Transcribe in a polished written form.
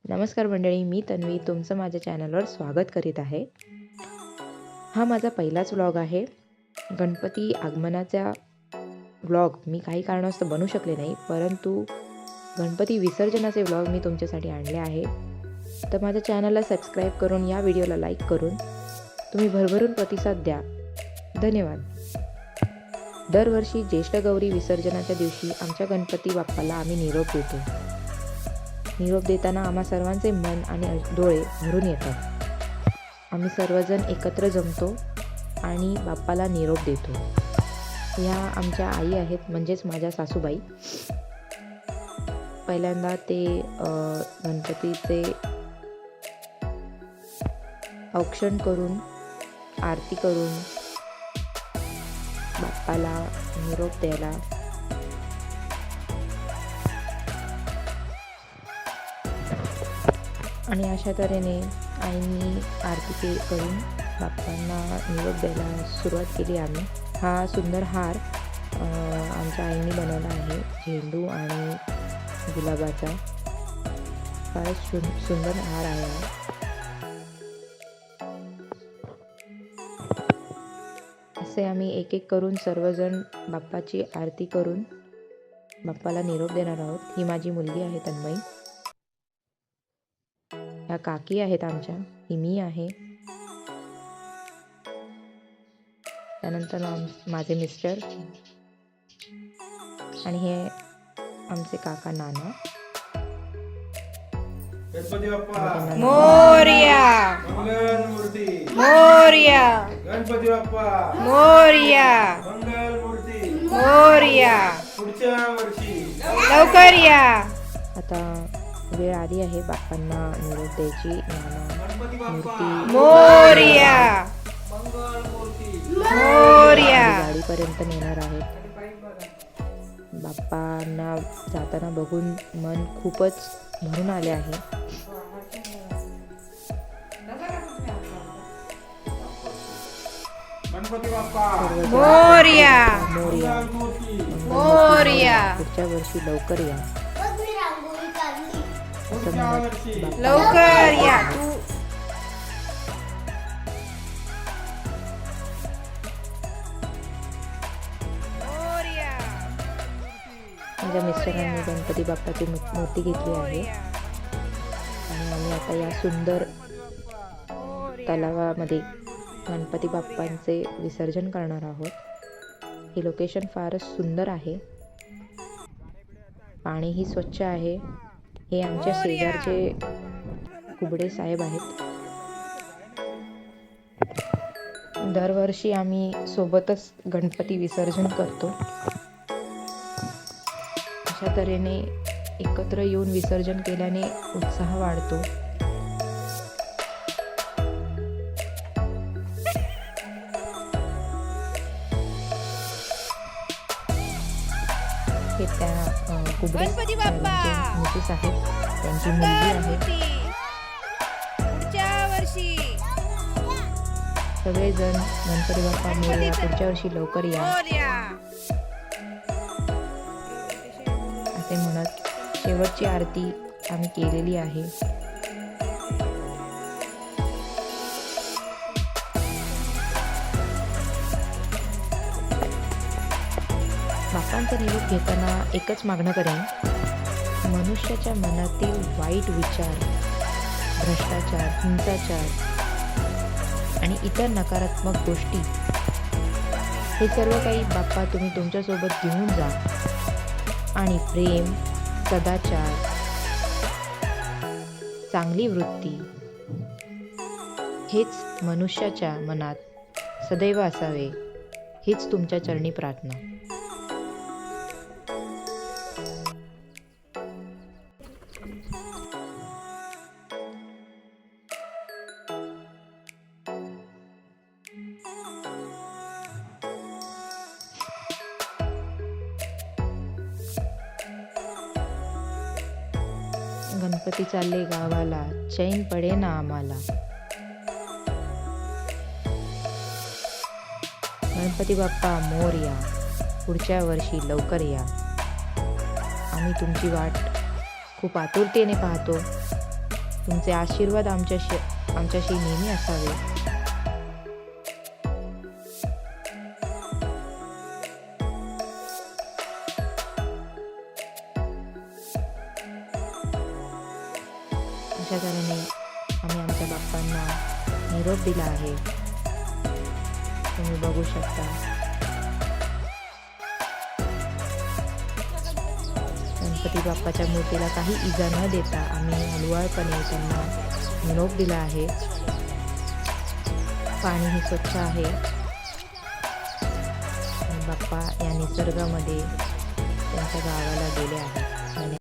नमस्कार मंडळी, मी तन्वी तुमचं माझ्या चॅनलवर स्वागत करीत आहे. हा माझा पहिलाच व्लॉग आहे. गणपती आगमनाचा व्लॉग मी काही कारणास्तव बनवू शकले नाही, परंतु गणपती विसर्जनाचे व्लॉग मी तुमच्यासाठी आणले आहे. तर माझ्या चॅनलला सबस्क्राईब करून या व्हिडिओला लाईक करून तुम्ही भरभरून प्रतिसाद द्या. धन्यवाद. दरवर्षी ज्येष्ठ गौरी विसर्जनाच्या दिवशी आमच्या गणपती बाप्पाला आम्ही निरोप देतो. निरोप देताना आम्हा सर्वांचे मन आणि डोळे भरून येतात. आम्ही सर्वजण एकत्र जमतो आणि बाप्पाला निरोप देतो. ह्या आमच्या आई आहेत, म्हणजेच माझ्या सासूबाई. पहिल्यांदा ते गणपतीचे औक्षण करून आरती करून बाप्पाला निरोप द्यायला आणि अशा तऱ्हेने आईंनी आरती करून बाप्पांना निरोप द्यायला सुरुवात केली. आम्ही हा सुंदर हार आमच्या आईंनी बनवला आहे, झेंडू आणि गुलाबाचा. फारच सुंदर हार आहे हा. असे आम्ही एक एक करून सर्वजण बाप्पाची आरती करून बाप्पाला निरोप देणार आहोत. ही माझी मुलगी आहे तन्मयी. ह्या काकी आहेत आमच्या, ही मी आहे. त्यानंतर माझे मिस्टर आणि हे आमचे काका नाना. गणपती बाप्पा मोरया मंगल मूर्ती, मोरया गणपती बाप्पा मोरया मंगल मूर्ती, मोरया पुढच्या वर्षी लवकर या. आता वेळ आली आहे बाप्पांना निरोप द्यायची. नाना गणपती बाप्पा मोरया मंगल मूर्ती, मोरया गाडीपर्यंत नेणार आहेत. बाप्पांना जाताना बघून मन खूपच भरून आले आहे. गणपती बाप्पा मोरया मोरया, मंगल मूर्ती, मोरया पुढच्या वर्षी लवकर या असं पुढच्या म्हणत वर्षी बाप्पा लवकर या. तू मोरया माझ्या मिस्टरांनी गणपती बाप्पाची मूर्ती घेतली आहे आणि आम्ही आता या सुंदर तलावामध्ये गणपती बाप्पांचे विसर्जन करणार आहोत. हे लोकेशन फारच सुंदर आहे. पाणीही स्वच्छ आहे. हे आमच्या शेजारचे कुबडे साहेब आहेत. दरवर्षी आम्ही सोबतच गणपती विसर्जन करतो. अशा तऱ्हेने एकत्र येऊन विसर्जन केल्याने उत्साह वाढतो. हे त्या कुबडे गणपती बाप्पा. साहेबांचे मिसेस आहेत, त्यांची मुलगी आहे. मूर्ती पुढच्या वर्षी सगळेजण गणपती बाप्पा मोरया, पुढच्या वर्षी लवकर या मोरया असे म्हणत शेवटची आरती आम्ही केलेली आहे. बाप्पांचा निरोप घेताना एकच मागणं करेन, मनुष्याच्या मनातील वाईट विचार, भ्रष्टाचार, हिंसाचार आणि इतर नकारात्मक गोष्टी हे सर्व काही बाप्पा तुम्ही तुमच्यासोबत घेऊन जा आणि प्रेम, सदाचार, चांगली वृत्ती हेच मनुष्याच्या मनात सदैव असावे, हीच तुमच्या चरणी प्रार्थना. गणपती चालले गावाला, चैन पडे ना आम्हाला. गणपती बाप्पा मोरया, पुढच्या वर्षी लवकर या. आम्ही तुमची वाट खूप आतुरतेने पाहतो. तुमचे आशीर्वाद आमच्याशी नेहमी असावे. अशा तऱ्हेने आम्ही आमच्या बाप्पांना निरोप दिला आहे. तुम्ही बघू शकता. गणपती बाप्पाच्या मूर्तीला काही इजा न देता आम्ही हळूवारपणे त्यांना निरोप दिला आहे. पाणीही स्वच्छ आहे. आणि बाप्पा या निसर्गामध्ये त्यांच्या गावाला गेले आहेत.